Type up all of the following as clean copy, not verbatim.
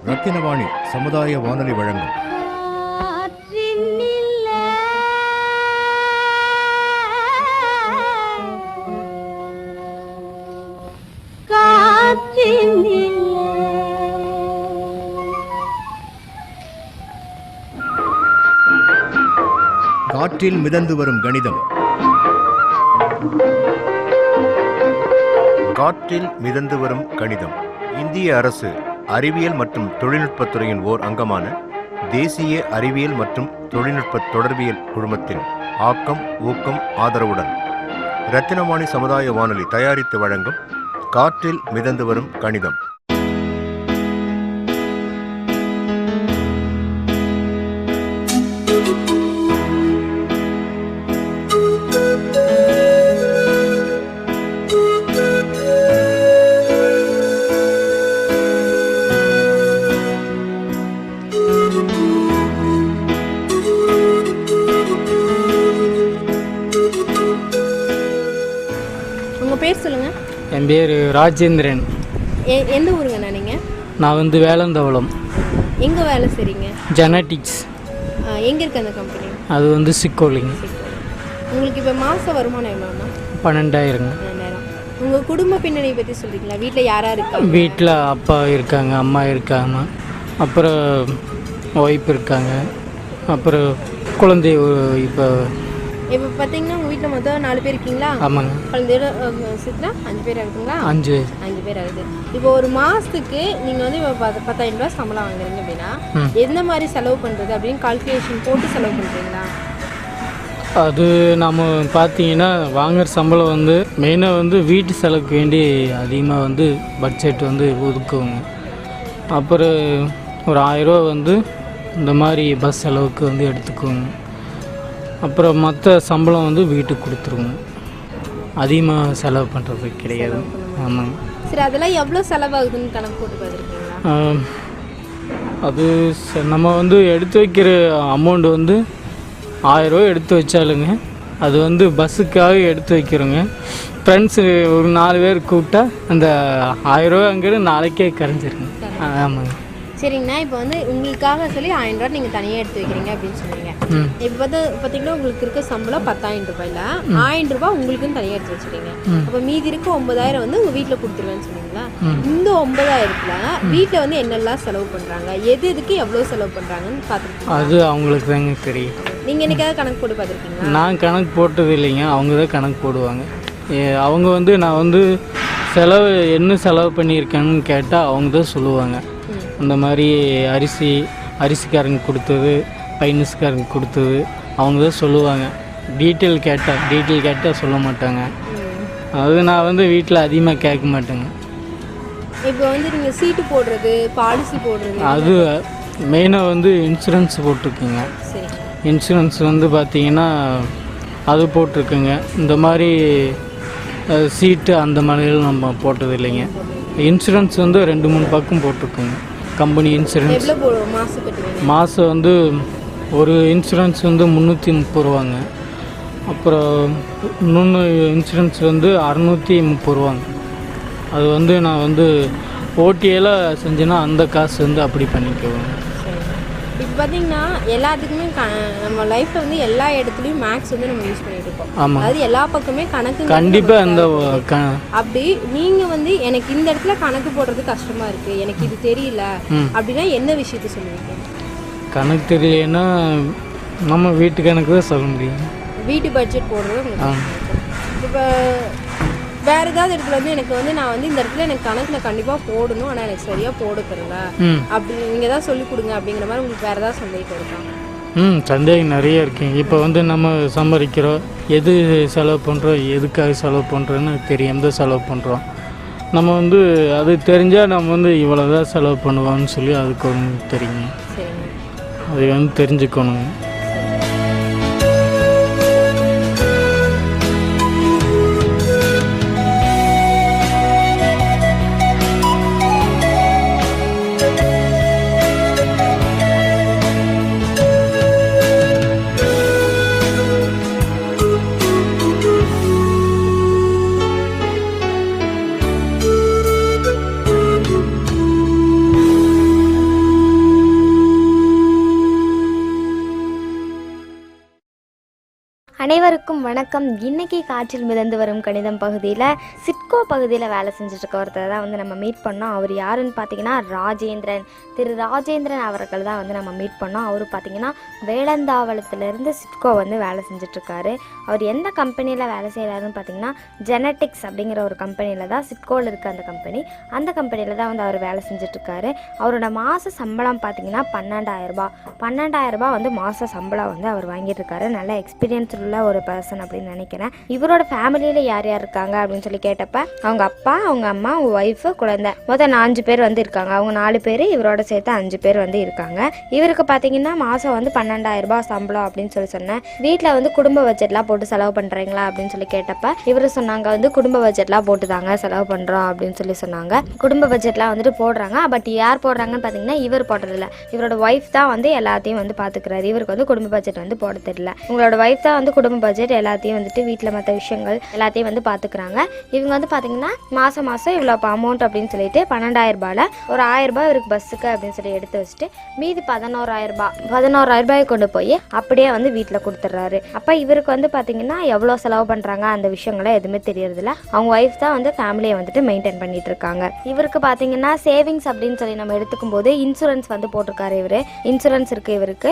ரத்தினவாணி சமுதாய வானொலி வழங்கும் காற்றில் மிதந்து வரும் கணிதம். காற்றில் மிதந்து வரும் கணிதம் இந்திய அரசு அறிவியல் மற்றும் தொழில்நுட்பத்துறையின் ஓர் அங்கமான தேசிய அறிவியல் மற்றும் தொழில்நுட்ப தொடர்பியல் குழுமத்தின் ஆக்கம் ஊக்கம் ஆதரவுடன் ரத்தினவாணி சமுதாய வானொலி தயாரித்து வழங்கும் காற்றில் மிதந்து வரும் கணிதம். பேர் சொல்லுங்க. என் பேர் ராஜேந்திரன். எந்த ஊருங்கண்ணா நீங்கள்? நான் வந்து வேலந்தவளம். எங்கே வேலை செய்கிறீங்க? ஜெனட்டிக்ஸ். எங்கே இருக்குது அந்த கம்பெனி? அது வந்து சிக்கோலிங்க. உங்களுக்கு இப்போ மாத வருமானம் எவ்வளோண்ணா? 12,000. 12,000. உங்கள் குடும்ப பின்னணி பற்றி சொல்கிறீங்களா? வீட்டில் யாராக இருக்காங்க? வீட்டில் அப்பா இருக்காங்க, அம்மா இருக்காங்க, அப்புறம் ஒய்ஃப் இருக்காங்க, அப்புறம் குழந்தை. இப்போ பார்த்தீங்கன்னா உங்கள் வீட்டில் மொத்தம் 4 பேர் இருக்கீங்களா? ஆமாங்க. குழந்தையோட சேர்த்துனா 5 பேர் இருக்குங்களா? 5 பேர் ஆகுது. இப்போ ஒரு மாதத்துக்கு நீங்கள் வந்து இப்போ 10,000 ரூபா சம்பளம் வாங்குறீங்க அப்படின்னா எந்த மாதிரி செலவு பண்ணுறது அப்படின்னு கால்குலேஷன் போட்டு செலவு பண்ணுறீங்களா? அது நம்ம பார்த்தீங்கன்னா வாங்குகிற சம்பளம் வந்து மெயினாக வந்து வீட்டு செலவுக்கு வேண்டி அதிகமாக வந்து பட்ஜெட் வந்து ஒதுக்குவோங்க. அப்புறம் ஒரு 1000 ரூபா வந்து இந்த மாதிரி பஸ் செலவுக்கு வந்து எடுத்துக்குவோங்க. அப்புறம் மற்ற சம்பளம் வந்து வீட்டுக்கு கொடுத்துருவோங்க. அதிகமாக செலவு பண்ணுறது கிடையாது. ஆமாங்க. சரி, அதெல்லாம் எவ்வளோ செலவாகுதுன்னு கணக்கு போட்டு பார்த்துருக்கீங்களா? அது நம்ம வந்து எடுத்து வைக்கிற அமௌண்ட் வந்து 1000 ரூபா எடுத்து வச்சாலுங்க அது வந்து பஸ்ஸுக்காக எடுத்து வைக்கிறோங்க. ஃப்ரெண்ட்ஸு ஒரு 4 பேர் கூப்பிட்டா அந்த 1000 ரூபா அங்கிட்டு நாளைக்கே கரைஞ்சிருங்க. ஆமாங்க. சரிங்கண்ணா, இப்போ வந்து உங்களுக்காக சொல்லி 1000 ரூபா நீங்கள் தனியாக எடுத்து வைக்கிறீங்க அப்படின்னு சொன்னீங்க. இப்போ பார்த்தீங்கன்னா உங்களுக்கு இருக்க சம்பளம் 10,000 ரூபாயில் 1000 ரூபா உங்களுக்குன்னு தனியாக எடுத்து வச்சுருக்கீங்க. அப்போ மீதி இருக்க 9,000 வந்து உங்கள் வீட்டில் கொடுத்துருவேன்னு சொன்னீங்களா? இந்த 9,000த்தில் வீட்டில் வந்து என்னெல்லாம் செலவு பண்ணுறாங்க, எதுக்கு எவ்வளோ செலவு பண்ணுறாங்கன்னு பார்த்துருக்கீங்க? அது அவங்களுக்கு தாங்க தெரியும். நீங்கள் என்னைக்காவது கணக்கு போட்டு பார்த்துருக்கீங்களா? நான் கணக்கு போட்டது இல்லைங்க, அவங்க தான் கணக்கு போடுவாங்க. அவங்க வந்து நான் வந்து என்ன செலவு பண்ணியிருக்கேன்னு கேட்டால் அவங்க தான் சொல்லுவாங்க. அந்த மாதிரி அரிசிக்காரங்க கொடுத்தது, பைனஸ்காரங்க கொடுத்தது அவங்க தான் சொல்லுவாங்க. டீட்டெயில் கேட்டால் சொல்ல மாட்டாங்க. அது நான் வந்து வீட்டில் அதிகமாக கேட்க மாட்டேங்க. இப்போ வந்து நீங்கள் சீட்டு போடுறது, பாலிசி போடுறது, அது மெயினாக வந்து இன்சூரன்ஸ் போட்டிருக்குங்க. இன்சூரன்ஸ் வந்து பார்த்திங்கன்னா அது போட்டிருக்குங்க. இந்த மாதிரி சீட்டு அந்த மாதிரிலாம் நம்ம போட்டது இல்லைங்க. இன்சூரன்ஸ் வந்து 2-3 பக்கம் போட்டிருக்குங்க. கம்பெனி இன்சூரன்ஸ் மாதம் வந்து ஒரு இன்சூரன்ஸ் வந்து 330 ரூபாங்க. அப்புறம் இன்னொன்று இன்சூரன்ஸ் வந்து 630 ரூபாங்க. அது வந்து நான் வந்து ஓட்டியெல்லாம் செஞ்சேன்னா அந்த காசு வந்து அப்படி பண்ணிக்குவேன். இப்போ பார்த்தீங்கன்னா எல்லாத்துக்குமே நம்ம லைஃப்பில் வந்து எல்லா இடத்துலையும் மேக்ஸ் வந்து நம்ம யூஸ் பண்ணிட்டு இருக்கோம். ஆமாம். அது எல்லா பக்கமே கணக்கு கண்டிப்பாக அந்த அப்படி நீங்கள் வந்து எனக்கு இந்த இடத்துல கணக்கு போடுறது கஷ்டமாக இருக்குது, எனக்கு இது தெரியல அப்படின்னா என்ன விஷயத்த சொல்லுவீங்க? கணக்கு தெரியலன்னா நம்ம வீட்டு கணக்கு தான் சொல்ல முடியும். வீட்டு பட்ஜெட் போடுறது. இப்போ வேறு ஏதாவது இடத்துல வந்து எனக்கு வந்து நான் வந்து இந்த இடத்துல எனக்கு கணக்கில் கண்டிப்பாக போடணும், ஆனால் எனக்கு சரியாக போட தெரியல அப்படி நீங்கள் தான் சொல்லிக் கொடுங்க அப்படிங்கிற மாதிரி உங்களுக்கு வேறு ஏதாவது சந்தேகம் இருக்காங்க? சந்தேகம் நிறைய இருக்குங்க. இப்போ வந்து நம்ம சம்பாதிக்கிறோம், எது செலவு பண்ணுறோம், எதுக்காக செலவு பண்ணுறோன்னு தெரியாம தான் செலவு பண்ணுறோம். நம்ம வந்து அது தெரிஞ்சால் நம்ம வந்து இவ்வளோ தான் செலவு பண்ணுவோம்னு சொல்லி அதுக்கு ஒன்று தெரியுங்க. அது வந்து தெரிஞ்சுக்கணுங்க. அனைவருக்கும் வணக்கம். இன்னைக்கு காற்றில் மிதந்து வரும் கணிதம் பகுதியில் சிட்கோ பகுதியில் வேலை செஞ்சுட்டு ஒருத்தர் தான் வந்து நம்ம மீட் பண்ணோம். அவர் யாருன்னு பார்த்தீங்கன்னா ராஜேந்திரன். திரு ராஜேந்திரன் அவர்கள் தான் வந்து நம்ம மீட் பண்ணோம். அவர் பார்த்தீங்கன்னா வேலந்தாவளத்திலேருந்து சிட்கோ வந்து வேலை செஞ்சிட்ருக்காரு. அவர் எந்த கம்பெனியில் வேலை செய்கிறாருன்னு பார்த்தீங்கன்னா ஜெனட்டிக்ஸ் அப்படிங்கிற ஒரு கம்பெனியில் தான், சிட்கோவில் இருக்க அந்த கம்பெனியில் தான் வந்து அவர் வேலை செஞ்சிட்ருக்காரு. அவரோட மாத சம்பளம் பார்த்தீங்கன்னா 12,000 வந்து மாத சம்பளம் வந்து அவர் வாங்கிட்டு இருக்காரு. நல்ல எக்ஸ்பீரியன்ஸ் உள்ள ஒரு பர்சன் அப்படின்னு நினைக்கிறேன். இவரோட ஃபேமிலியில் யார் யார் இருக்காங்க அப்படின்னு சொல்லி கேட்டப்ப அவங்க அப்பா, அவங்க அம்மா, அவங்க ஒய்ஃபு, குழந்தை, மொத்தம் 5 பேர் வந்து இருக்காங்க. அவங்க 4 பேர், இவரோட சேர்த்து 5 பேர் வந்து இருக்காங்க. இவருக்கு பார்த்தீங்கன்னா மாதம் வந்து 12,000 சம்பளம் அப்படின்னு சொல்லி சொன்னேன். வீட்டில் வந்து குடும்ப பட்ஜெட்லாம் போட்டு செலவு பண்ணுறீங்களா அப்படின்னு சொல்லி கேட்டப்ப இவர் சொன்னாங்க வந்து குடும்ப பட்ஜெட்லாம் போட்டு தாங்க செலவு பண்ணுறோம் அப்படின்னு சொல்லி சொன்னாங்க. குடும்ப பட்ஜெட்லாம் வந்துட்டு போடுறாங்க. பட் யார் போடுறாங்கன்னு பார்த்தீங்கன்னா இவர் போடுறதில்ல, இவரோட ஒய்ஃப் தான் வந்து எல்லாத்தையும் வந்து பார்த்துக்கிறாரு. இவருக்கு வந்து குடும்ப பட்ஜெட் வந்து போட தெரியல. உங்களோட ஒய்ஃப் தான் வந்து குடும்ப பட்ஜெட் எல்லாத்தையும் வந்துட்டு வீட்டில் மற்ற விஷயங்கள் எல்லாத்தையும் வந்து பார்த்துக்கிறாங்க. இவங்க வந்து பார்த்தீங்கன்னா மாதம் இவ்வளோ அமௌண்ட் அப்படின்னு சொல்லிட்டு 12,000 ஒரு 1,000 இவருக்கு பஸ்ஸுக்கு அப்படின்னு சொல்லி எடுத்து வச்சுட்டு மீதி 11,000 கொண்டு போய் அப்படியே வந்து வீட்டில் கொடுத்துட்றாரு. அப்போ இவருக்கு வந்து பார்த்தீங்கன்னா எவ்வளோ செலவு பண்ணுறாங்க அந்த விஷயங்கள எதுவுமே தெரியறதில்ல. அவங்க ஒய்ஃப் தான் வந்து ஃபேமிலியை வந்துட்டு மெயின்டைன் பண்ணிட்டு இருக்காங்க. இவருக்கு பார்த்தீங்கன்னா சேவிங்ஸ் அப்படின்னு சொல்லி நம்ம எடுத்துக்கும் போது இன்சூரன்ஸ் வந்து போட்டிருக்காரு. இன்சூரன்ஸ் இருக்கு. இவருக்கு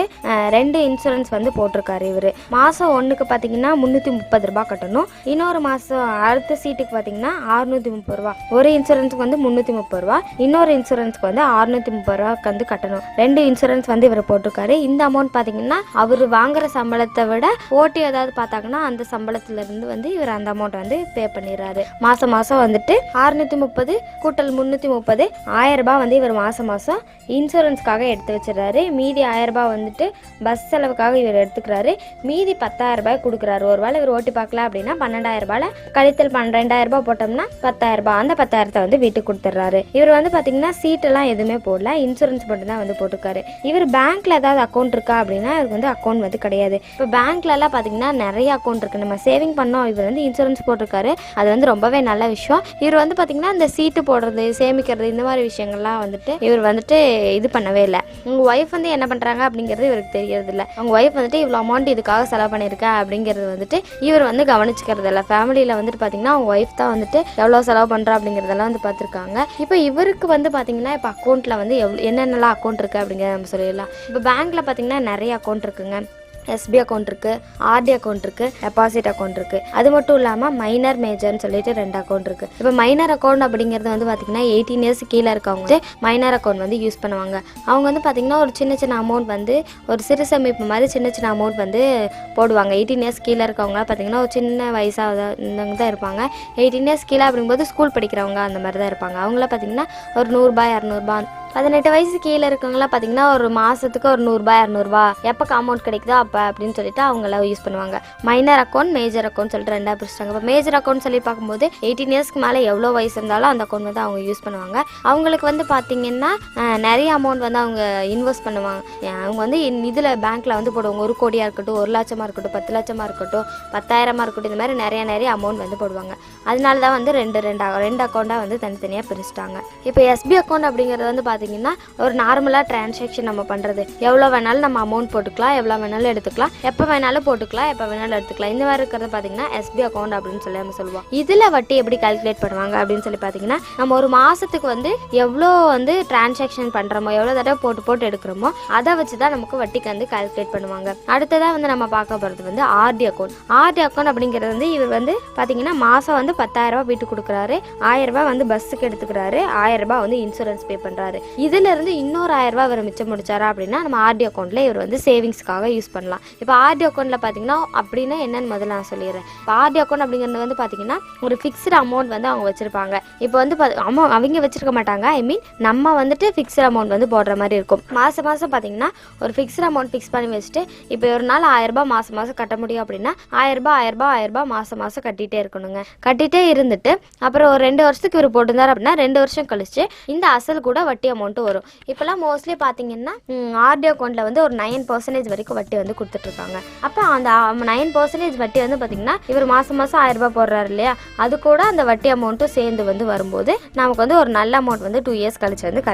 2 இன்சூரன்ஸ் வந்து போட்டிருக்காரு. இவர் மாதம் ஒன்றுக்கு பார்த்தீங்கன்னா 330 கட்டணும். இன்னொரு மாதம் அடுத்த சீட்டுக்கு பார்த்தீங்கன்னா 630 ஒரு இன்சூரன்ஸுக்கு வந்து 330 இன்னொரு இன்சூரன்ஸ்க்கு வந்து 630 வந்து கட்டணும். 2 இன்சூரன்ஸ் வந்து இவர் போட்டிருக்காரு. இந்த அமௌண்ட் பார்த்தீங்கன்னா அவர் வாங்குற சம்பளத்தை விட ஓட்டி ஏதாவது பார்த்தாங்கன்னா அந்த சம்பளத்துல இருந்து வந்து இவர் அந்த அமௌண்ட் வந்து பே பண்ணிடுறாரு. மாதம் வந்துட்டு 630 கூட்டல் 330 1,000 வந்து இவர் மாதம் இன்சூரன்ஸ்க்காக எடுத்து வச்சிடறாரு. மீதி 1,000 வந்துட்டு பஸ் செலவுக்காக இவர் எடுத்துக்கிறாரு. மீதி 10,000 கொடுக்குறாரு. ஒரு வேளை இவர் ஓட்டி பார்க்கல அப்படின்னா 12,000 கழித்தல் 12,000 போட்டோம்னா 10,000. அந்த 10,000 வந்து வீட்டுக்கு கொடுத்துட்றாரு. இவர் வந்து பார்த்தீங்கன்னா சீட்டெல்லாம் எதுவுமே போடல, இன்சூரன்ஸ் மட்டும் தான் வந்து போட்டிருக்காரு. இவர் பேங்க்ல ஏதாவது அக்கௌண்ட் இருக்கா அப்படின்னா இவருக்கு வந்து அக்கௌண்ட் வந்து கிடையாது. இப்போ பேங்க்லலாம் பார்த்தீங்கன்னா நிறைய அக்கௌண்ட் இருக்கு. நம்ம சேவிங் பண்ணோம், இவர் வந்து இன்சூரன்ஸ் போட்டிருக்காரு. அது வந்து ரொம்பவே நல்ல விஷயம். இவர் வந்து பார்த்தீங்கன்னா இந்த சீட்டு போடுறது, சேமிக்கிறது, இந்த மாதிரி விஷயங்கள்லாம் வந்துட்டு இவர் வந்துட்டு இது பண்ணவே இல்லை. உங்க ஒய்ஃப் வந்து என்ன பண்றாங்க அப்படிங்கிறது இவருக்கு தெரியறது இல்லை. அவங்க ஒய்ஃப் வந்துட்டு இவ்வளோ அமௌண்ட் இதுக்காக செலவு பண்ணியிருக்கா அப்படிங்கிறது வந்துட்டு இவர் வந்து கவனிச்சுக்கிறது இல்லை. ஃபேமிலியில் வந்துட்டு பார்த்தீங்கன்னா அவங்க ஒய்ஃப் தான் வந்துட்டு எவ்வளோ செலவு பண்ணுறா அப்படிங்கிறதெல்லாம் வந்து பார்த்துருக்காங்க. இப்போ இவருக்கு வந்து பார்த்தீங்கன்னா இப்போ அக்கௌண்ட்டில் வந்து என்னென்னலாம் அக்கௌண்ட் இருக்குது அப்படிங்கிறத நம்ம சொல்லிடலாம். இப்போ பேங்க்கில் பார்த்தீங்கன்னா நிறைய அக்கௌண்ட் இருக்குங்க. எஸ்பி அக்கௌண்ட் இருக்குது, ஆர்டி அக்கௌண்ட் இருக்குது, டெபாசிட் அக்கௌண்ட் இருக்குது. அது மட்டும் இல்லாமல் மைனர் மேஜர்னு சொல்லிட்டு 2 அக்கௌண்ட் இருக்குது. இப்போ மைனர் அக்கௌண்ட் அப்படிங்கிறது வந்து பார்த்திங்கன்னா 18 இயர்ஸ் கீழே இருக்கவங்க மைனர் அக்கௌண்ட் வந்து யூஸ் பண்ணுவாங்க. அவங்க வந்து பார்த்திங்கன்னா ஒரு சின்ன அமௌண்ட் வந்து ஒரு சிறு சேமிப்பு மாதிரி சின்ன அமௌண்ட் வந்து போடுவாங்க. 18 இயர்ஸ் கீழே இருக்கவங்களாம் பார்த்திங்கன்னா ஒரு சின்ன வயசாக தான் இருப்பாங்க. 18 இயர்ஸ் கீழே அப்படிங்கும்போது ஸ்கூல் படிக்கிறவங்க அந்த மாதிரி தான் இருப்பாங்க. அவங்களாம் பார்த்திங்கன்னா ஒரு 100 200 18 வயசு கீழே இருக்கவங்களாம் பார்த்தீங்கன்னா ஒரு மாதத்துக்கு ஒரு 100 200 எப்போ அமௌண்ட் கிடைக்குதோ அப்போ அப்படின்னு சொல்லிட்டு அவங்களாம் யூஸ் பண்ணுவாங்க. மைனர் அக்கௌண்ட், மேஜர் அக்கௌண்ட் சொல்லிட்டு 2 பிரிச்சிட்டாங்க. இப்போ மேஜர் அக்கௌண்ட் சொல்லி பார்க்கும்போது 18 இயர்ஸ்க்கு மேலே எவ்வளோ வயசு இருந்தாலும் அந்த அக்கௌண்ட் வந்து அவங்க யூஸ் பண்ணுவாங்க. அவங்களுக்கு வந்து பார்த்தீங்கன்னா நிறைய அமௌண்ட் வந்து அவங்க இன்வெஸ்ட் பண்ணுவாங்க. அவங்க வந்து இதில் பேங்க்கில் வந்து போடுவாங்க. 1 கோடியாக இருக்கட்டும், 1 லட்சமாக இருக்கட்டும், 10 லட்சமாக இருக்கட்டும், 10,000 இருக்கட்டும், இந்த மாதிரி நிறைய அமௌண்ட் வந்து போடுவாங்க. அதனால தான் வந்து ரெண்டு அக்கௌண்ட்டாக வந்து தனித்தனியாக பிரிச்சிட்டாங்க. இப்போ எஸ்பி அக்கௌண்ட் அப்படிங்கிறது வந்து ஒரு நார்மலாக டிரான்சாக்ஷன் நம்ம பண்ணுறது. எவ்வளோ வேணாலும் நம்ம அமௌண்ட் போட்டுக்கலாம், எவ்வளோ வேணாலும் எடுத்துக்கலாம், எப்போ வேணாலும் போட்டுக்கலாம், எப்போ வேணாலும் எடுத்துக்கலாம். இந்த மாதிரி இருக்கிறது பார்த்தீங்கன்னா எஸ்பி அக்கௌண்ட் அப்படின்னு சொல்லி நம்ம சொல்லுவோம். இதில் வட்டி எப்படி கால்குலேட் பண்ணுவாங்க அப்படின்னு சொல்லி பார்த்தீங்கன்னா நம்ம ஒரு மாதத்துக்கு வந்து எவ்வளோ வந்து டிரான்சாக்ஷன் பண்ணுறோமோ, எவ்வளோ தடவை போட்டு எடுக்கிறோமோ அதை வச்சு தான் நமக்கு வட்டிக்கு வந்து கால்குலேட் பண்ணுவாங்க. அடுத்ததாக வந்து நம்ம பார்க்க போகிறது வந்து ஆர்டி அக்கௌண்ட். ஆர்டி அக்கௌண்ட் அப்படிங்கிறது வந்து இவர் வந்து பார்த்தீங்கன்னா மாதம் வந்து 10,000 வீட்டுக்கு கொடுக்குறாரு, 1,000 வந்து பஸ்ஸுக்கு எடுத்துக்கிறாரு, 1,000 வந்து இன்சூரன்ஸ் பே பண்ணுறாரு. இதில் இருந்து இன்னொரு 1,000 இவர் மிச்சம் முடிச்சாரா அப்படின்னா நம்ம ஆர்டி அக்கௌண்ட்ல இவர் வந்து சேவிங்ஸ்க்காக யூஸ் பண்ணலாம். இப்போ ஆர்டி அக்கௌண்ட்ல பார்த்தீங்கன்னா அப்படின்னா என்னன்னு முதல்ல நான் சொல்லிடுறேன். இப்போ ஆர்டி அக்கௌண்ட் அப்படிங்கிறது வந்து பார்த்தீங்கன்னா ஒரு ஃபிக்ஸ்டு அமௌண்ட் வந்து அவங்க வச்சிருப்பாங்க. இப்போ வந்து அவங்க வச்சிருக்க மாட்டாங்க. ஐ மீன் நம்ம வந்துட்டு ஃபிக்ஸ்டு அமௌண்ட் வந்து போடுற மாதிரி இருக்கும். மாதம் பார்த்தீங்கன்னா ஒரு ஃபிக்ஸ்டு அமௌண்ட் ஃபிக்ஸ் பண்ணி வச்சுட்டு இப்போ ஒரு நாள் 1,000 மாதம் கட்ட முடியும் அப்படின்னா 1,000 மாதம் கட்டிகிட்டே இருக்கணுங்க. கட்டிகிட்டே இருந்துட்டு அப்புறம் ஒரு 2 வருஷத்துக்கு இவர் போட்டிருந்தார் அப்படின்னா 2 வருஷம் கழிச்சு கழிச்சு இந்த அசல் கூட வட்டி அமௌண்ட்டு வரும். இப்போல்லாம் மோஸ்ட்லி பார்த்தீங்கன்னா ஆர்டி அக்கௌண்ட்டில் வந்து ஒரு 9% வரைக்கும் வட்டி வந்து கொடுத்துட்ருக்காங்க. அப்போ அந்த 9% வட்டி வந்து பார்த்தீங்கன்னா இவர் மாதம் 1000 ரூபாய் போடுறாரு இல்லையா, அது கூட அந்த வட்டி அமௌண்ட்டும் சேர்ந்து வந்து வரும்போது நமக்கு வந்து ஒரு நல்ல அமௌண்ட் வந்து 2 இயர்ஸ் கழிச்சு வந்து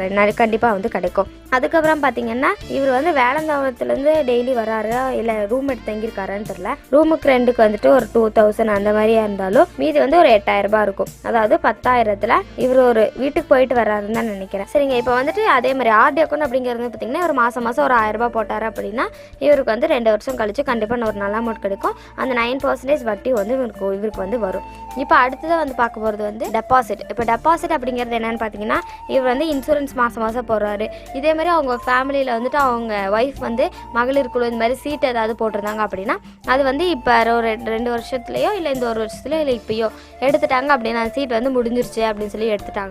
கண்டிப்பாக வந்து கிடைக்கும். அதுக்கப்புறம் பார்த்தீங்கன்னா இவர் வந்து வேளந்தாவரத்துலேருந்து டெய்லி வராரு இல்லை ரூம் எடுத்து தங்கியிருக்காரான்னு தெரியல. ரூமுக்கு ரெண்டுக்கு வந்துட்டு ஒரு 2000 அந்த மாதிரியா இருந்தாலும் மீதி வந்து ஒரு 8000 ரூபாய் இருக்கும். அதாவது 10,000ல் இவர் ஒரு வீட்டுக்கு போயிட்டு வர்றாருன்னு தான் நினைக்கிறேன். சரிங்க, இப்போ வந்துட்டு அதே மாதிரி ஆர்டி அக்கௌண்ட் அப்படிங்கிறது பார்த்தீங்கன்னா ஒரு மாதம் ஒரு 1000 ரூபாய் போட்டார் அப்படின்னா இவருக்கு வந்து 2 வருஷம் கழிச்சு கண்டிப்பாக ஒரு நல்ல அமௌண்ட் கிடைக்கும். அந்த 9% வட்டி வந்து இவருக்கு வந்து வரும். இப்போ அடுத்ததாக வந்து பார்க்க போகிறது வந்து டெபாசிட். இப்போ டெபாசிட் அப்படிங்கிறது என்னன்னு பார்த்தீங்கன்னா இவர் வந்து இன்சூரன்ஸ் மாதம் போடுறாரு. இதே மாதிரி அவங்க ஃபேமிலியில் வந்துட்டு அவங்க ஒய்ஃப் வந்து மகளிர் குழு இந்த மாதிரி சீட் ஏதாவது போட்டிருந்தாங்க அப்படின்னா அது வந்து இப்போ ஒரு 2 வருஷத்துலையோ இல்லை இந்த 1 வருஷத்துலையோ இல்லை இப்போயோ எடுத்துட்டாங்க அப்படின்னா அந்த சீட் வந்து முடிஞ்சிருச்சு அப்படின்னு சொல்லி எடுத்துட்டாங்க.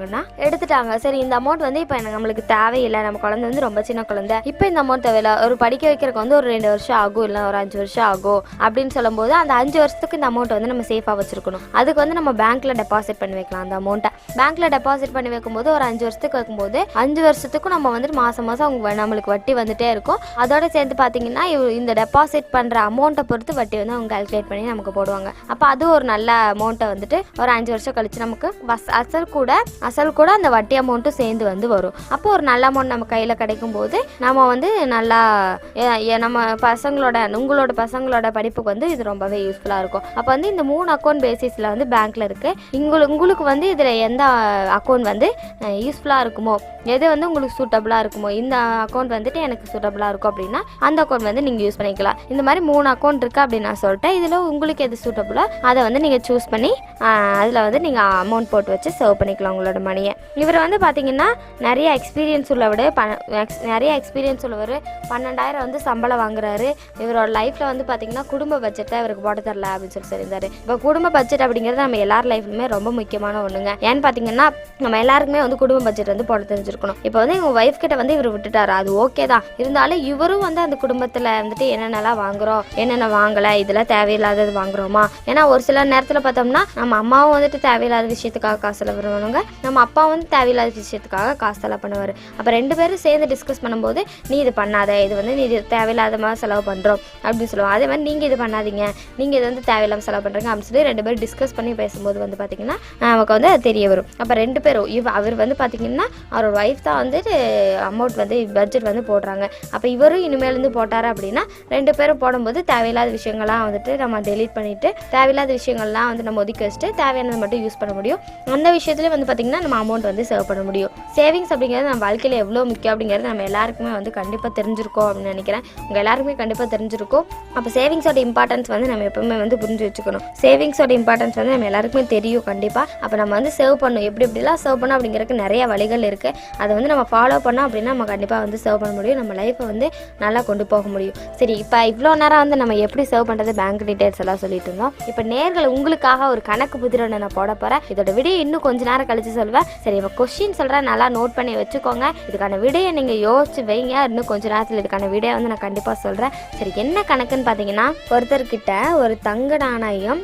சரி, இந்த அமௌண்ட் வந்து இப்போ நம்மளுக்கு தேவையில்லை, நம்ம குழந்தை வந்து ரொம்ப சின்ன குழந்தை, இப்போ இந்த அமௌண்ட் தேவையில்லை, ஒரு படிக்க வைக்கிறதுக்கு வந்து ஒரு 2 வருஷம் ஆகும் இல்லை ஒரு 5 வருஷம் ஆகும் அப்படின்னு சொல்லும்போது அந்த 5 வருஷத்துக்கு இந்த அமௌண்ட் வந்து நம்ம சேஃபாக வச்சிருக்கணும். அதுக்கு வந்து நம்ம பேங்க்ல டெபாசிட் பண்ணி வைக்கலாம். அந்த அமௌண்ட்டை பேங்க்ல டெபாசிட் பண்ணி வைக்கும்போது ஒரு 5 வருஷத்துக்கு வைக்கும்போது 5 வருஷத்துக்கும் நம்ம வந்துட்டு மாதம் அவங்க நம்மளுக்கு வட்டி வந்துட்டே இருக்கும். அதோட சேர்த்து பார்த்தீங்கன்னா இந்த டெபாசிட் பண்ணுற அமௌண்ட்டை பொறுத்து வட்டி வந்து அவங்க கால்குலேட் பண்ணி நமக்கு போடுவாங்க. அப்போ அது ஒரு நல்ல அமௌண்ட்டை வந்துட்டு ஒரு 5 வருஷம் கழிச்சு நமக்கு அசல் கூட அந்த வட்டி அமௌண்ட்டும் சேர்ந்து வந்து வரும். அப்போ ஒரு நல்ல அமௌண்ட் நம்ம கையில் கிடைக்கும் போது நம்ம வந்து நல்லா நம்ம உங்களோட பசங்களோட படிப்புக்கு வந்து இது ரொம்பவே யூஸ்ஃபுல்லாக இருக்கும். அப்போ வந்து இந்த 3 அக்கௌண்ட் பேசிஸில் வந்து பேங்க்ல இருக்கு. உங்களுக்கு வந்து இதில் எந்த அக்கௌண்ட் வந்து யூஸ்ஃபுல்லாக இருக்குமோ, எது வந்து உங்களுக்கு சூட்டபிளாக இருக்குமோ, இந்த அக்கௌண்ட் வந்துட்டு எனக்கு சூட்டபிளாக இருக்கும் அப்படின்னா அந்த அக்கௌண்ட் வந்து நீங்கள் யூஸ் பண்ணிக்கலாம். இந்த மாதிரி 3 அக்கௌண்ட் இருக்குது அப்படின்னு நான் சொல்லிட்டேன். இதில் உங்களுக்கு எது சூட்டபிளோ அதை வந்து நீங்கள் சூஸ் பண்ணி அதில் வந்து நீங்கள் அமௌண்ட் போட்டு வச்சு சேவ் பண்ணிக்கலாம் உங்களோட மணியை. இவர் வந்து பார்த்தீங்கன்னா நிறைய எக்ஸ்பீரியன்ஸ் உள்ளவர் 12,000 வந்து சம்பளம் வாங்குறாரு. இவரோட லைஃப்பில் வந்து பார்த்தீங்கன்னா குடும்ப பட்ஜெட்டை இவருக்கு போட தரல அப்படின்னு சொல்லியிருந்தாரு. இப்போ குடும்ப பட்ஜெட் அப்படிங்கிறது நம்ம எல்லார் லைஃப்லுமே ரொம்ப முக்கியமான ஒன்றுங்க. ஏன்னு பார்த்தீங்கன்னா நம்ம எல்லாருக்குமே வந்து குடும்ப பட்ஜெட் வந்து போட தெரிஞ்சிருக்கணும். இப்போ வந்து இவங்க ஒய்ஃப் கிட்ட வந்து இவர் விட்டுட்டாரு, அது ஓகே தான். இருந்தாலும் இவரும் வந்து அந்த குடும்பத்தில் வந்துட்டு என்னென்னலாம் வாங்குறோம், என்னென்ன வாங்கலை, இதெல்லாம் தேவையில்லாதது வாங்குறோமா. ஏன்னா ஒரு சில நேரத்தில் பார்த்தோம்னா நம்ம அம்மாவும் வந்துட்டு தேவையில்லாத விஷயத்துக்காக காசு செலவு பண்ணுவாங்க, நம்ம அப்பா வந்து தேவையில்லாத விஷயத்துக்காக காசு செலவு பண்ணுவார். அப்போ 2 பேரும் சேர்ந்து டிஸ்கஸ் பண்ணும்போது நீ இது பண்ணாத, இது வந்து நீ தேவையில்லாத மாதிரி செலவு பண்ணுறோம் அப்படின்னு சொல்லுவோம். அதே மாதிரி நீங்கள் இது பண்ணாதீங்க, நீங்கள் இது வந்து தேவையில்லாமல் செலவு பண்ணுறீங்க அப்படின்னு சொல்லி 2 பேரும் டிஸ்கஸ் பண்ணி பேசும்போது வந்து பார்த்தீங்கன்னா நமக்கு வந்து அது தெரிய வரும். அப்போ 2 பேரும் அவர் வந்து பார்த்தீங்கன்னா அவரோட ஒய்ஃப் தான் வந்துட்டு அமௌண்ட் வந்து பட்ஜெட் வந்து போடுறாங்க. அப்போ இவரும் இனிமேலேருந்து போட்டார் அப்படின்னா 2 பேரும் போடும்போது தேவையில்லாத விஷயங்கள்லாம் வந்துட்டு நம்ம டெலீட் பண்ணிவிட்டு தேவையில்லாத விஷயங்கள்லாம் வந்து நம்ம ஒதுக்கி வச்சுட்டு தேவையானது மட்டும் யூஸ் பண்ண முடியும். அந்த விஷயத்துலேயே வந்து பார்த்திங்கன்னா நம்ம அமௌண்ட் வந்து சேவ் பண்ண முடியும். சேவிங்ஸ் அப்படிங்கிறது நம்ம வாழ்க்கையில் எவ்வளோ முக்கியம் அப்படிங்கிறது நம்ம எல்லாருக்குமே வந்து கண்டிப்பாக தெரிஞ்சிருக்கோம் அப்படின்னு நினைக்கிறேன். உங்கள் எல்லாருக்குமே கண்டிப்பாக தெரிஞ்சிருக்கும். அப்போ சேவிங்ஸோட இம்பார்ட்டன்ஸ் வந்து நம்ம எப்பவுமே வந்து புரிஞ்சு வச்சுக்கணும். சேவிங்ஸோட இம்பார்ட்டன்ஸ் வந்து நம்ம எல்லாருக்குமே தெரியும் கண்டிப்பாக. அப்போ நம்ம வந்து சேவ் பண்ணணும், எப்படிலாம் சேவ் பண்ணணும் அப்படிங்கிறதுக்கு நிறைய வழிகள் இருக்குது. அதை வந்து நம்ம ஃபாலோ பண்ணோம் அப்படின்னா நம்ம கண்டிப்பாக வந்து சேவ் பண்ண முடியும், நம்ம லைஃப்பை வந்து நல்லா கொண்டு போக முடியும். சரி, இப்போ இவ்வளோ நேரம் வந்து நம்ம எப்படி சேவ் பண்ணுறது பேங்க் டீட்டெயில்ஸ் எல்லாம் சொல்லிட்டு இருந்தோம். இப்போ நேர்கள் உங்களுக்காக ஒரு கணக்கு புதிரை நான் போட போகிறேன். இதோட விடையை இன்னும் கொஞ்ச நேரம் கழிச்சு சொல்வேன். சரி, இப்போ கொஸ்டின் சொல்கிறேன், நல்லா நோட் பண்ணி வச்சுக்கோங்க. இதுக்கான விடையை நீங்கள் யோசிச்சு வைங்க. இன்னும் கொஞ்ச நேரத்தில் இதுக்கான விடையை வந்து நான் கண்டிப்பாக சொல்கிறேன். சரி, என்ன கணக்குன்னு பார்த்தீங்கன்னா ஒருத்தர்கிட்ட ஒரு தங்க நாணயம்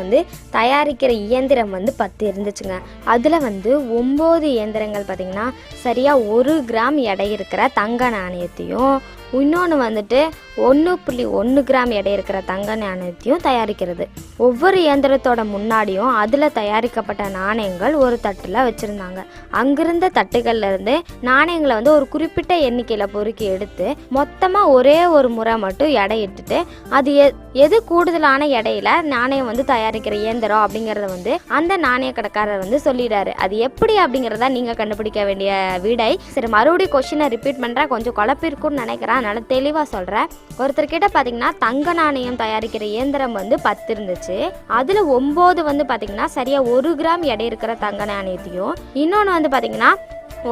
வந்து தயாரிக்கிற இயந்திரம் வந்து 10 இருந்துச்சுங்க. அதில் வந்து 9 இயந்திரங்கள் பார்த்தீங்கன்னா சரியாக 1 கிராம் எடை இருக்கிற தங்க நாணயத்தையும் இன்னொன்று வந்துட்டு 1.1 கிராம் எடை இருக்கிற தங்க நாணயத்தையும் தயாரிக்கிறது. ஒவ்வொரு இயந்திரத்தோட முன்னாடியும் அதில் தயாரிக்கப்பட்ட நாணயங்கள் ஒரு தட்டில் வச்சுருந்தாங்க. அங்கிருந்த தட்டுகள்லேருந்து நாணயங்களை வந்து ஒரு குறிப்பிட்ட எண்ணிக்கையில் பொறுக்கி எடுத்து மொத்தமாக ஒரே ஒரு முறை மட்டும் எடை இட்டுட்டு அது எது கூடுதலான எடையில நாணயம் வந்து தயாரிக்கிற இயந்திரம் அப்படிங்கிறத வந்து அந்த நாணய கடைக்காரர் வந்து சொல்லிடுறாரு. அது எப்படி அப்படிங்கிறத நீங்கள் கண்டுபிடிக்க வேண்டிய விடை. சரி, மறுபடியும் கொஸ்டினை ரிப்பீட் பண்ணுறேன், கொஞ்சம் குழப்பிருக்குன்னு நினைக்கிறேன், அதனால தெளிவாக சொல்கிறேன். ஒருத்தர்கிட்ட பார்த்தீங்கன்னா தங்க நாணயம் தயாரிக்கிற இயந்திரம் வந்து 10 இருந்துச்சு. அதில் 9 வந்து பார்த்தீங்கன்னா சரியாக 1 கிராம் எடை இருக்கிற தங்க நாணயத்தையும் இன்னொன்று வந்து பார்த்தீங்கன்னா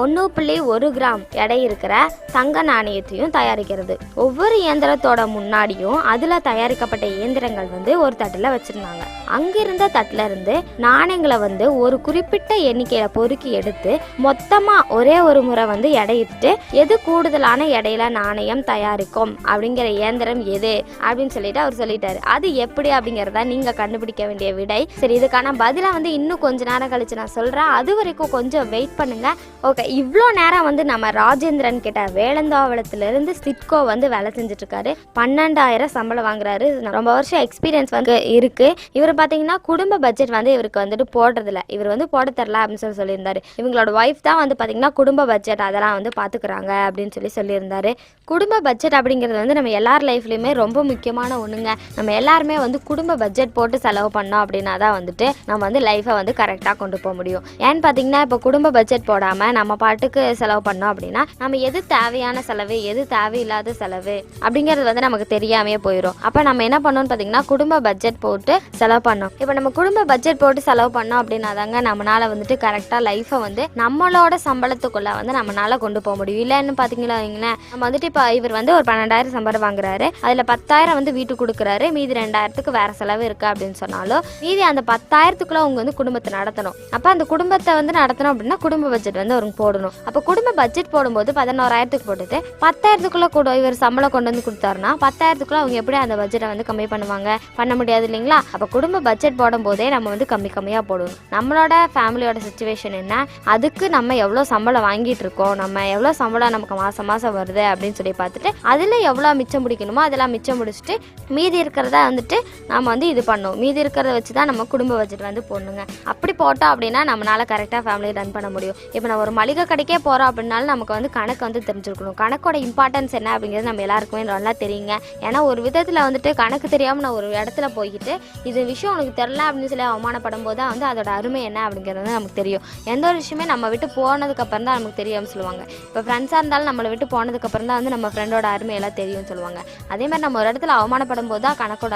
1.1 கிராம் எடை இருக்கிற தங்க நாணயத்தையும் தயாரிக்கிறது. ஒவ்வொரு இயந்திரத்தோட முன்னாடியும் அதில் தயாரிக்கப்பட்ட இயந்திரங்கள் வந்து ஒரு தட்டில் வச்சுருந்தாங்க. அங்கிருந்த தட்டில் இருந்து நாணயங்களை வந்து ஒரு குறிப்பிட்ட எண்ணிக்கையில் பொறுக்கி எடுத்து மொத்தமாக ஒரே ஒரு முறை வந்து எடையிட்டு எது கூடுதலான எடையில நாணயம் தயாரிக்கும் அப்படிங்கிற இயந்திரம் எது அப்படின்னு சொல்லிட்டு அவர் சொல்லிட்டாரு. அது எப்படி அப்படிங்கிறத நீங்கள் கண்டுபிடிக்க வேண்டிய விடை. சரி, இதுக்கான பதிலை வந்து இன்னும் கொஞ்ச நேரம் கழிச்சு நான் சொல்கிறேன். அது வரைக்கும் கொஞ்சம் வெயிட் பண்ணுங்க. ஓகே, இவ்வளோ நேரம் வந்து நம்ம ராஜேந்திரன் கிட்ட வேலந்தாவளத்திலிருந்து சிட்கோ வந்து வேலை செஞ்சுட்டு இருக்காரு. 12,000 சம்பளம் வாங்குறாரு. ரொம்ப வருஷம் எக்ஸ்பீரியன்ஸ் வந்து இருக்கு. இவர் பார்த்தீங்கன்னா குடும்ப பட்ஜெட் வந்து இவருக்கு வந்துட்டு போடுறதில்ல. இவர் வந்து போட தரல அப்படின்னு சொல்லியிருந்தாரு. இவங்களோட ஒய்ஃப் தான் வந்து பார்த்தீங்கன்னா குடும்ப பட்ஜெட் அதெல்லாம் வந்து பார்த்துக்கிறாங்க அப்படின்னு சொல்லியிருந்தாரு. குடும்ப பட்ஜெட் அப்படிங்கிறது வந்து நம்ம எல்லார் லைஃப்லையுமே ரொம்ப முக்கியமான ஒன்றுங்க. நம்ம எல்லாருமே வந்து குடும்ப பட்ஜெட் போட்டு செலவு பண்ணோம் அப்படின்னா தான் வந்துட்டு நம்ம வந்து லைஃப்பை வந்து கரெக்டாக கொண்டு போக முடியும். ஏன்னு பார்த்தீங்கன்னா இப்போ குடும்ப பட்ஜெட் போடாமல் நம்ம பாட்டுக்கு செலவு பண்ணோம் அப்படின்னா நம்ம எது தேவையான செலவு எது தேவையில்லாத செலவு அப்படிங்கிறது வந்து நமக்கு தெரியாமையே போயிடும். அப்போ நம்ம என்ன பண்ணோம்னு பார்த்தீங்கன்னா குடும்ப பட்ஜெட் போட்டு செலவு பண்ணோம். இப்போ நம்ம குடும்ப பட்ஜெட் போட்டு செலவு பண்ணோம் அப்படின்னா தாங்க நம்மளால வந்துட்டு கரெக்டாக லைஃப்பை வந்து நம்மளோட சம்பளத்துக்குள்ள வந்து நம்மளால கொண்டு போக முடியும். இல்லைன்னு பார்த்தீங்களா வைங்களேன், நம்ம வந்துட்டு இப்போ இவர் வந்து ஒரு 12,000 சம்பளம் வாங்குறாரு. அதில் 10,000 வந்து வீட்டுக்கு கொடுக்குறாரு. மீதி 2,000க்கு வேற செலவு இருக்கு அப்படின்னு சொன்னாலும் மீதி அந்த 10,000க்குள்ள அவங்க வந்து குடும்பத்தை நடத்தணும். அப்போ அந்த குடும்பத்தை வந்து நடத்தணும் அப்படின்னா குடும்ப பட்ஜெட் வந்து அவருக்கு போடணும். அப்போ குடும்ப பட்ஜெட் போடும்போது 11,000க்கு போட்டுட்டு 10,000க்குள்ள கூட இவர் சம்பளம் கொண்டு வந்து கொடுத்தாருன்னா 10,000க்குள்ள அவங்க எப்படி அந்த பட்ஜெட்டை வந்து கம்மி பண்ணுவாங்க? பண்ண முடியாது இல்லைங்களா? அப்போ குடும்ப பட்ஜெட் போடும் போதே நம்ம வந்து கம்மியாக போடணும். நம்மளோட ஃபேமிலியோட சிச்சுவேஷன் என்ன, அதுக்கு நம்ம எவ்வளோ சம்பளம் வாங்கிட்டு இருக்கோம், நம்ம எவ்வளோ சம்பளம் நமக்கு மாதம் வருது அப்படின்னு சொல்லி பார்த்துட்டு அதில் எவ்வளோ மிச்சம் பிடிக்கணுமோ அதெல்லாம் மிச்சம் முடிச்சுட்டு மீதி இருக்கிறத வந்துட்டு நம்ம வந்து இது பண்ணணும். மீதி இருக்கிறத வச்சு தான் நம்ம குடும்ப பட்ஜெட் வந்து போடணுங்க. அப்படி போட்டோம் அப்படின்னா நம்மளால கரெக்டாக ஃபேமிலி ரன் பண்ண முடியும். இப்போ நம்ம ஒரு மளிகை கடைக்கே போகிறோம் அப்படின்னாலும் நமக்கு வந்து கணக்கு வந்து தெரிஞ்சிருக்கணும். கணக்கோட இம்பார்ட்டன்ஸ் என்ன அப்படிங்கிறது நம்ம எல்லாருக்குமே நல்லா தெரியுங்க. ஏன்னா ஒரு விதத்தில் வந்துட்டு கணக்கு தெரியாமல் நான் ஒரு இடத்துல போய்கிட்டு இது விஷயம் உனக்கு தெரில அப்படின்னு சொல்லி அவமானப்படும் போது தான் வந்து அதோட அருமை என்ன அப்படிங்கிறது வந்து நமக்கு தெரியும். எந்த ஒரு விஷயமே நம்ம விட்டு போனதுக்கப்புறம் தான் நமக்கு தெரியும்னு சொல்லுவாங்க. இப்போ ஃப்ரெண்ட்ஸாக இருந்தாலும் நம்மளை விட்டு போனதுக்கப்புறம் தான் வந்து நம்ம ஃப்ரெண்டோட அருமையெல்லாம் தெரியும்னு சொல்லுவாங்க. அதே மாதிரி நம்ம ஒரு இடத்துல அவமானப்படும் போது தான் கணக்கோட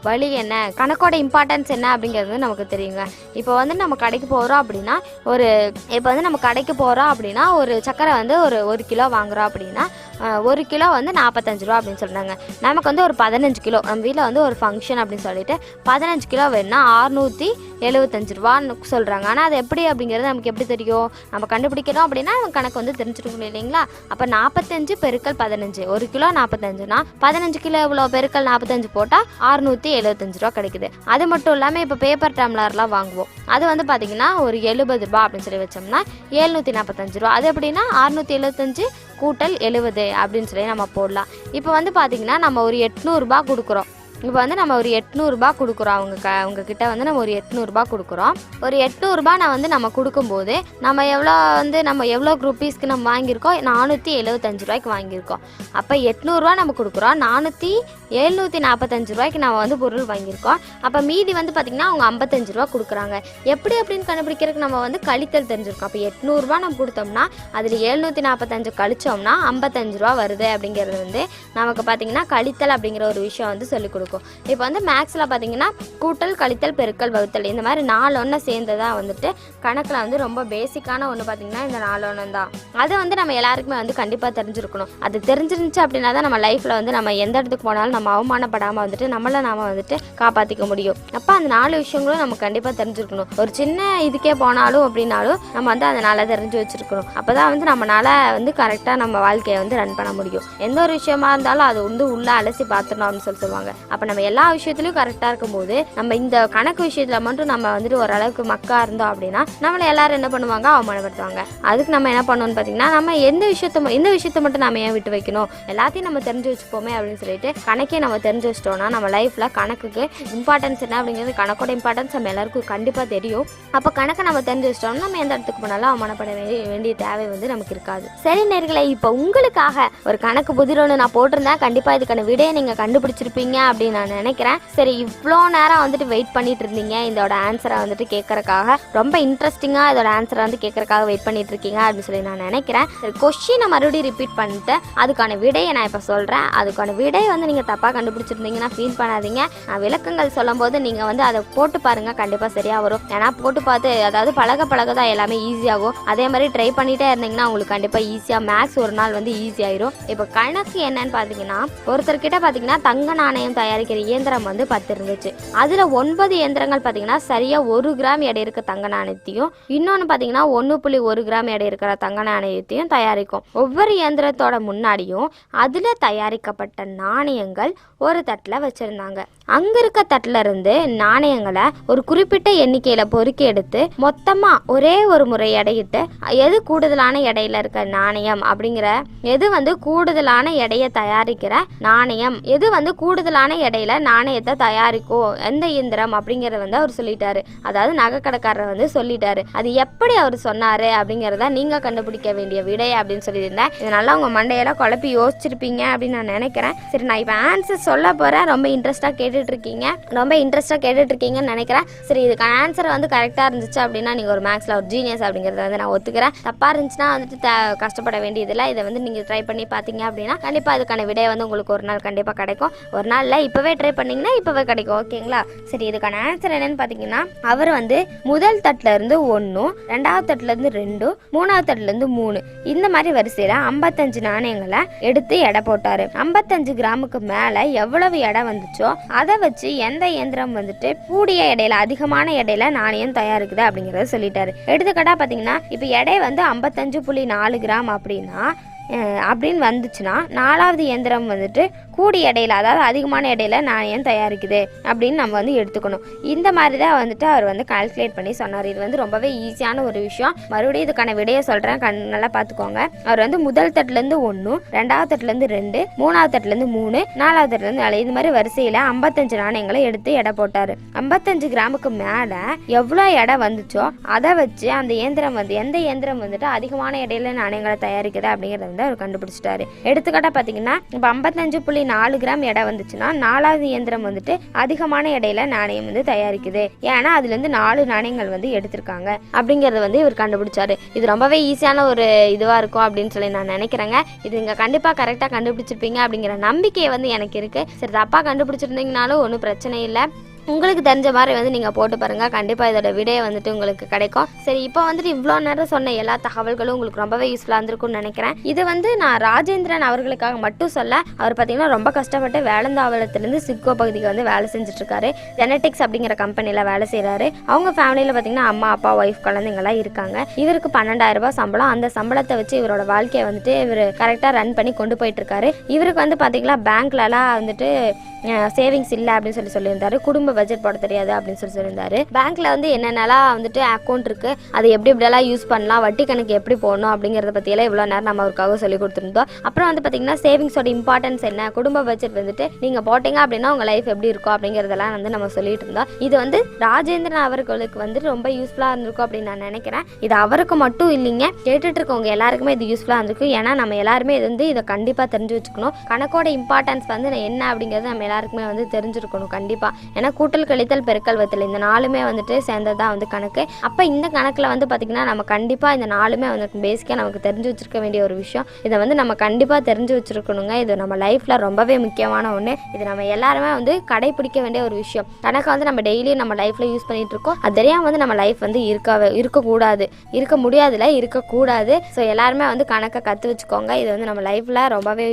வழி என்ன, கணக்கோட இம்பார்ட்டன்ஸ் என்ன அப்படிங்கிறது நமக்கு தெரியுங்க. இப்போ வந்து நம்ம கடைக்கு போகிறோம் அப்படின்னா ஒரு சக்கரை வந்து ஒரு கிலோ வாங்குகிறோம் அப்படின்னா 1 கிலோ வந்து 45 ரூபா அப்படின்னு சொல்கிறாங்க. நமக்கு வந்து ஒரு 15 கிலோ நம்ம வீட்டில் வந்து ஒரு ஃபங்க்ஷன் அப்படின்னு சொல்லிட்டு 15 கிலோ வேணும்னா 675 ரூபான்னு சொல்கிறாங்க. ஆனால் அது எப்படி அப்படிங்கிறது நமக்கு எப்படி தெரியும்? நம்ம கண்டுபிடிக்கிறோம் அப்படின்னா கணக்கு வந்து தெரிஞ்சுருக்கணும் இல்லைங்களா? அப்போ 45 பெருக்கல் 15 1 கிலோ 45னா 15 கிலோ இவ்வளோ பெருக்கல் 45 போட்டால் 675 ரூபா கிடைக்குது. அது மட்டும் இல்லாமல் இப்போ பேப்பர் டம்ளர்லாம் வாங்குவோம். அது வந்து பார்த்திங்கன்னா ஒரு 70 ரூபா அப்படின்னு சொல்லி வச்சோம்னா 745 ரூபா. அது எப்படின்னா 675 கூட்டல் 70 அப்படின்னு சொல்லி நம்ம போடலாம். இப்போ வந்து பார்த்திங்கன்னா நம்ம ஒரு 800 ரூபா கொடுக்குறோம். இப்போ வந்து நம்ம ஒரு 800 ரூபா கொடுக்குறோம். அவங்க கிட்ட வந்து நம்ம ஒரு 800 ரூபா கொடுக்குறோம். ஒரு 800 ரூபா நம்ம கொடுக்கும்போது நம்ம எவ்வளோ ருப்பீஸ்க்கு நம்ம வாங்கியிருக்கோம்? 475 ரூபாய்க்கு வாங்கியிருக்கோம். அப்போ 800 ரூபா நம்ம கொடுக்குறோம், 745 ரூபாய்க்கு நம்ம வந்து பொருள் வாங்கியிருக்கோம். அப்போ மீதி வந்து பார்த்திங்கன்னா அவங்க 55 ரூபா கொடுக்குறாங்க. எப்படி அப்படின்னு கண்டுபிடிக்கிறதுக்கு நம்ம வந்து கழித்தல் தெரிஞ்சிருக்கோம். அப்போ 800 ரூபா நம்ம கொடுத்தோம்னா அதில் 745 கழிச்சோம்னா 55 ரூபா வருது அப்படிங்கிறது வந்து நமக்கு பார்த்திங்கன்னா கழித்தல் அப்படிங்கிற ஒரு விஷயம் வந்து சொல்லிக் கொடுக்கும். இப்போ வந்து மேக்ஸில் பார்த்தீங்கன்னா கூட்டல் கழித்தல் பெருக்கல் வகுத்தல் இந்த மாதிரி 4 ஒன்று சேர்ந்ததான் வந்துட்டு கணக்கில் வந்து ரொம்ப பேசிக்கான ஒன்று பார்த்தீங்கன்னா இந்த 4 ஒன்று தான். அதை வந்து நம்ம எல்லாருக்குமே வந்து கண்டிப்பாக தெரிஞ்சிருக்கணும். அது தெரிஞ்சிருந்துச்சு அப்படின்னா தான் நம்ம லைஃப்பில் வந்து நம்ம எந்த இடத்துக்கு போனாலும் நம்ம அவமானப்படாமல் வந்துட்டு நம்மளை நாம வந்துட்டு காப்பாற்றிக்க முடியும். அப்போ அந்த 4 விஷயங்களும் நம்ம கண்டிப்பாக தெரிஞ்சிருக்கணும். ஒரு சின்ன இதுக்கே போனாலும் அப்படின்னாலும் நம்ம வந்து அதை நல்லா தெரிஞ்சு வச்சிருக்கணும். அப்போ தான் வந்து நம்மளால வந்து கரெக்டாக நம்ம வாழ்க்கையை வந்து ரன் பண்ண முடியும். எந்த ஒரு விஷயமா இருந்தாலும் அது வந்து உள்ளே அலசி பார்த்துடணும் அப்படின்னு சொல்லுவாங்க. அப்போ நம்ம எல்லா விஷயத்துலையும் கரெக்டாக இருக்கும்போது நம்ம இந்த கணக்கு விஷயத்தில் மட்டும் நம்ம வந்துட்டு ஓரளவுக்கு மக்கா இருந்தோம் அப்படின்னா நம்மளை எல்லாரும் என்ன பண்ணுவாங்க? அவமானப்படுத்துவாங்க. அதுக்கு நம்ம என்ன பண்ணணும்னு பார்த்தீங்கன்னா நம்ம இந்த விஷயத்தை மட்டும் நம்ம ஏன் விட்டு வைக்கணும், எல்லாத்தையும் நம்ம தெரிஞ்சு வச்சுப்போமே அப்படின்னு சொல்லிட்டு கணக்கே நம்ம தெரிஞ்சு வச்சிட்டோம்னா நம்ம லைஃப்பில் கணக்குக்கு இம்பார்ட்டன்ஸ் என்ன அப்படிங்கிறது கணக்கோட இம்பார்ட்டன்ஸ் நம்ம எல்லாருக்கும் கண்டிப்பாக தெரியும். அப்போ கணக்கை நம்ம தெரிஞ்சு வச்சிட்டோம்னா நம்ம எந்த இடத்துக்கு போனாலும் அவமானப்பட வேண்டிய தேவை வந்து நமக்கு இருக்காது. சரி நேயர்களே, இப்போ உங்களுக்காக ஒரு கணக்கு புதிர் ஒன்று நான் போட்டிருந்தேன். கண்டிப்பாக இதுக்கான விடையை நீங்கள் கண்டுபிடிச்சிருப்பீங்க அப்படின்னு சொல்லி நான் நினைக்கிறேன். சரி, இவ்வளோ நேரம் வந்துட்டு வெயிட் பண்ணிட்டு இருந்தீங்க இதோட ஆன்சரை வந்துட்டு கேட்கறக்காக, ரொம்ப இன்ட்ரெஸ்டிங்காக இதோட ஆன்சரை வந்து கேட்கறக்காக வெயிட் பண்ணிட்டு இருக்கீங்க அப்படின்னு சொல்லி நான் நினைக்கிறேன். சரி, கொஸ்டினை மறுபடியும் ரிப்பீட் பண்ணிட்டு அதுக்கான விடையை நான் இப்போ சொல்கிறேன். அதுக்கான விடை வந்து நீங்கள் தப்பாக கண்டுபிடிச்சிருந்தீங்கன்னா ஃபீல் பண்ணாதீங்க. நான் விளக்கங்கள் சொல்லும் போது நீங்கள் வந்து அதை போட்டு பாருங்கள், கண்டிப்பாக சரியாக வரும். ஏன்னா போட்டு பார்த்து, அதாவது பழக தான் எல்லாமே ஈஸியாகும். அதே மாதிரி ட்ரை பண்ணிகிட்டே இருந்தீங்கன்னா உங்களுக்கு கண்டிப்பாக ஈஸியாக மேக்ஸ் ஒரு நாள் வந்து ஈஸியாயிரும். இப்போ கணக்கு என்னன்னு பார்த்தீங்கன்னா, ஒருத்தர்கிட்ட பார்த்தீங்கன்னா தங்க நாணயம் தயாரிக்கிற இயந்திரம் வந்து 10 இருந்துச்சு. அதில் 9 இயந்திரங்கள் பார்த்தீங்கன்னா சரியாக 1 கிராம் எடை இருக்க தங்க நாணயத்தையும், இன்னொன்று பார்த்தீங்கன்னா 1.1 கிராம் எடை இருக்கிற தங்க நாணயத்தையும் தயாரிக்கும். ஒவ்வொரு இயந்திரத்தோட முன்னாடியும் அதில் தயாரிக்கப்பட்ட நாணயங்கள் ஒரு தட்டில் வச்சுருந்தாங்க. அங்கே இருக்க தட்டில் இருந்து நாணயங்களை ஒரு குறிப்பிட்ட எண்ணிக்கையில் பொறுக்கி எடுத்து மொத்தமாக ஒரே ஒரு முறை எடையிட்டு எது கூடுதலான எடையில இருக்க நாணயம் அப்படிங்கிற, எது வந்து கூடுதலான எடையை தயாரிக்கிற நாணயம், எது வந்து கூடுதலான எடையில நாணயத்தை தயாரிக்கும் எந்த இயந்திரம் அப்படிங்கறத வந்து அவர் சொல்லிட்டாரு. அதாவது நகைக்கடைக்காரர் வந்து சொல்லிட்டாரு. அது எப்படி அவர் சொன்னாரு அப்படிங்கறத நீங்க கண்டுபிடிக்க வேண்டிய விடை அப்படின்னு சொல்லியிருந்தேன். இதனால உங்க மண்டையெல்லாம் குழப்பி யோசிச்சிருப்பீங்க அப்படின்னு நான் நினைக்கிறேன். சரி, நான் இப்போ ஆன்சர் சொல்ல போறேன். ரொம்ப இன்ட்ரெஸ்டா கேட்டுட்டு இருக்கீங்கன்னு நினைக்கிறேன். சரி, இதுக்கான ஆன்சர் வந்து கரெக்டா இருந்துச்சு அப்படின்னா நீங்க ஒரு மேக்ஸ்ல ஒரு ஜீனியஸ் அப்படிங்கறத வந்து நான் ஒத்துக்கிறேன். தப்பா இருந்துச்சுன்னா வந்துட்டு கஷ்டப்பட வேண்டியதில்லை. இதை வந்து நீங்க ட்ரை பண்ணி பார்த்தீங்க அப்படின்னா கண்டிப்பா அதுக்கான விடை வந்து உங்களுக்கு ஒரு நாள் கண்டிப்பா கிடைக்கும். ஒரு நாள் இல்லை, இப்பவே ட்ரை பண்ணீங்கன்னா இப்பவே கிடைக்கும். ஓகேங்களா? சரி, இதுக்கான ஆன்சர் என்னன்னு பார்த்தீங்கன்னா, அவர் வந்து முதல் தட்டுல இருந்து 1, 2வது தட்டுல இருந்து 2, 3வது தட்டுல இருந்து 3 இந்த மாதிரி வரிசையில 55 நாணயங்களை எடுத்து எடை போட்டாரு. 55 கிராமுக்கு மேல எவ்வளவு எடை வந்துச்சோ அதை வச்சு எந்த இயந்திரம் வந்துட்டு கூடிய எடையில அதிகமான எடையில நாணயம் தயாரிக்குது அப்படிங்கறத சொல்லிட்டாரு. எடுத்துக்காட்டா பாத்தீங்கன்னா, இப்ப எடை வந்து 55.4 கிராம் அப்படின்னு வந்துச்சுன்னா 4வது இயந்திரம் வந்துட்டு கூடிய எடையில, அதாவது அதிகமான எடையில நாணயம் தயாரிக்குது அப்படின்னு நம்ம வந்து எடுத்துக்கணும். இந்த மாதிரி தான் வந்துட்டு அவர் வந்து கால்குலேட் பண்ணி சொன்னார். இது வந்து ரொம்பவே ஈஸியான ஒரு விஷயம். மறுபடியும் இதுக்கான விடையை சொல்றேன், நல்லா பார்த்துக்கோங்க. அவர் வந்து முதல் தட்டுல இருந்து 1, 2வது தட்டுல இருந்து 2, 3வது தட்டுல இருந்து 3, 4வது தட்டுல இருந்து 4 இந்த மாதிரி வரிசையில 55 நாணயங்களை எடுத்து எடை போட்டாரு. 55 கிராமுக்கு மேல எவ்வளவு எடை வந்துச்சோ அதை வச்சு அந்த இயந்திரம் வந்து எந்த இயந்திரம் வந்துட்டு அதிகமான எடையில நாணயங்களை தயாரிக்குது அப்படிங்கறத அவர் கண்டுபிடிச்சிட்டாரு. எடுத்துக்காட்டா பாத்தீங்கன்னா, இப்ப 55.4 கிராம் எடை வந்துச்சுன்னா 4வது இயந்திரம் வந்துட்டு அதிகமான எடையில நாணயம் வந்து தயாரிக்குது. ஏன்னா அதுல இருந்து 4 நாணயங்கள் வந்து எடுத்திருக்காங்க அப்படிங்கறத வந்து இவர் கண்டுபிடிச்சாரு. இது ரொம்பவே ஈஸியான ஒரு இதுவா இருக்கும் அப்படின்னு சொல்லி நான் நினைக்கிறேங்க. இது நீங்க கண்டிப்பா கரெக்டா கண்டுபிடிச்சிருப்பீங்க அப்படிங்கிற நம்பிக்கை வந்து எனக்கு இருக்கு. சரி, தப்பா கண்டுபிடிச்சிருந்தீங்கனாலும் ஒன்றும் பிரச்சனை இல்லை. உங்களுக்கு தெரிஞ்ச மாதிரி வந்து நீங்கள் போட்டு பாருங்கள், கண்டிப்பாக இதோட விடையை வந்துட்டு உங்களுக்கு கிடைக்கும். சரி, இப்போ வந்துட்டு இவ்வளோ நேரம் சொன்ன எல்லா தகவல்களும் உங்களுக்கு ரொம்பவே யூஸ்ஃபுல்லாக இருந்திருக்கும்னு நினைக்கிறேன். இது வந்து நான் ராஜேந்திரன் அவர்களுக்காக மட்டும் சொல்ல, அவர் பார்த்தீங்கன்னா ரொம்ப கஷ்டப்பட்டு வேலந்தாவளத்துலேருந்து சிட்கோ பகுதிக்கு வந்து வேலை செஞ்சுட்ருக்காரு. ஜெனட்டிக்ஸ் அப்படிங்கிற கம்பெனியில் வேலை செய்கிறாரு. அவங்க ஃபேமிலியில் பார்த்தீங்கன்னா அம்மா, அப்பா, ஒய்ஃப், குழந்தைங்களாம் இருக்காங்க. இவருக்கு 12,000 ரூபாய் சம்பளம். அந்த சம்பளத்தை வச்சு இவரோட வாழ்க்கையை வந்துட்டு இவர் கரெக்டாக ரன் பண்ணி கொண்டு போயிட்டுருக்காரு. இவருக்கு வந்து பார்த்தீங்கன்னா பேங்க்லலாம் வந்துட்டு சேவிங்ஸ் இல்லை அப்படின்னு சொல்லியிருந்தாரு. குடும்ப பட்ஜெட் போட தெரியாது அப்படின்னு சொல்லியிருந்தாரு. பேங்க்ல வந்து என்னென்னலாம் வந்துட்டு அக்கௌண்ட் இருக்கு, அதை எப்படியெல்லாம் யூஸ் பண்ணலாம், வட்டி கணக்கு எப்படி போடணும் அப்படிங்கறத பத்தியெல்லாம் இவ்வளோ நேரம் நம்ம அவருக்காக சொல்லி கொடுத்துருந்தோம். அப்புறம் வந்து பார்த்தீங்கன்னா சேவிங்ஸோட இம்பார்ட்டன்ஸ் என்ன, குடும்ப பட்ஜெட் வந்துட்டு நீங்க போட்டீங்க அப்படின்னா உங்க லைஃப் எப்படி இருக்கும் அப்படிங்கறதெல்லாம் வந்து நம்ம சொல்லிட்டு இருந்தோம். இது வந்து ராஜேந்திரன் அவர்களுக்கு வந்து ரொம்ப யூஸ்ஃபுல்லா இருந்திருக்கும் அப்படின்னு நான் நினைக்கிறேன். இது அவருக்கு மட்டும் இல்லைங்க, கேட்டுட்டு இருக்கவங்க எல்லாருக்குமே இது யூஸ்ஃபுல்லா இருந்திருக்கும். ஏன்னா நம்ம எல்லாருமே இது வந்து இதை கண்டிப்பா தெரிஞ்சு வச்சுக்கணும். கணக்கோட இம்பார்ட்டன்ஸ் வந்து என்ன அப்படிங்கிறது நம்ம எல்லாருக்குமே வந்து தெரிஞ்சிருக்கணும் கண்டிப்பா. ஏன்னா கூட்டல், கழித்தல், பெருக்கல், வகுத்தல் இந்த 4மே வந்துட்டு சேர்ந்ததான் வந்து கணக்கு. அப்ப இந்த கணக்குல வந்து பாத்தீங்கன்னா நம்ம கண்டிப்பா இந்த 4மே வந்து பேசிக்கா நமக்கு தெரிஞ்சு வச்சிருக்க வேண்டிய ஒரு விஷயம். இதை வந்து நம்ம கண்டிப்பா தெரிஞ்சு வச்சிருக்கணுங்க. இது நம்ம லைஃப்ல ரொம்பவே முக்கியமான ஒண்ணு. இது நம்ம எல்லாருமே வந்து கடைபிடிக்க வேண்டிய ஒரு விஷயம். கணக்கை வந்து நம்ம டெய்லியும் நம்ம லைஃப்ல யூஸ் பண்ணிட்டு இருக்கோம். அது தெரியாம வந்து நம்ம லைஃப் வந்து இருக்கக்கூடாது, இருக்க முடியாதுல, இருக்கக்கூடாது. ஸோ எல்லாருமே வந்து கணக்கை கற்று வச்சுக்கோங்க. இது வந்து நம்ம லைஃப்ல ரொம்பவே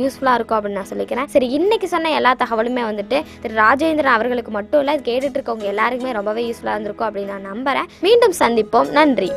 யூஸ்ஃபுல்லா இருக்கும் அப்படின்னு நான் சொல்லிக்கிறேன். சரி, இன்னைக்கு சொன்ன எல்லா தகவலுமே வந்துட்டு திரு ராஜேந்திரன் அவர்களுக்கு மட்டும் இல்லை, கேட்டுட்டு இருக்கவங்க எல்லாருக்குமே ரொம்பவே யூஸ்ஃபுல்லாக இருந்திருக்கும் அப்படின்னு நான் நம்புறேன். மீண்டும் சந்திப்போம். நன்றி.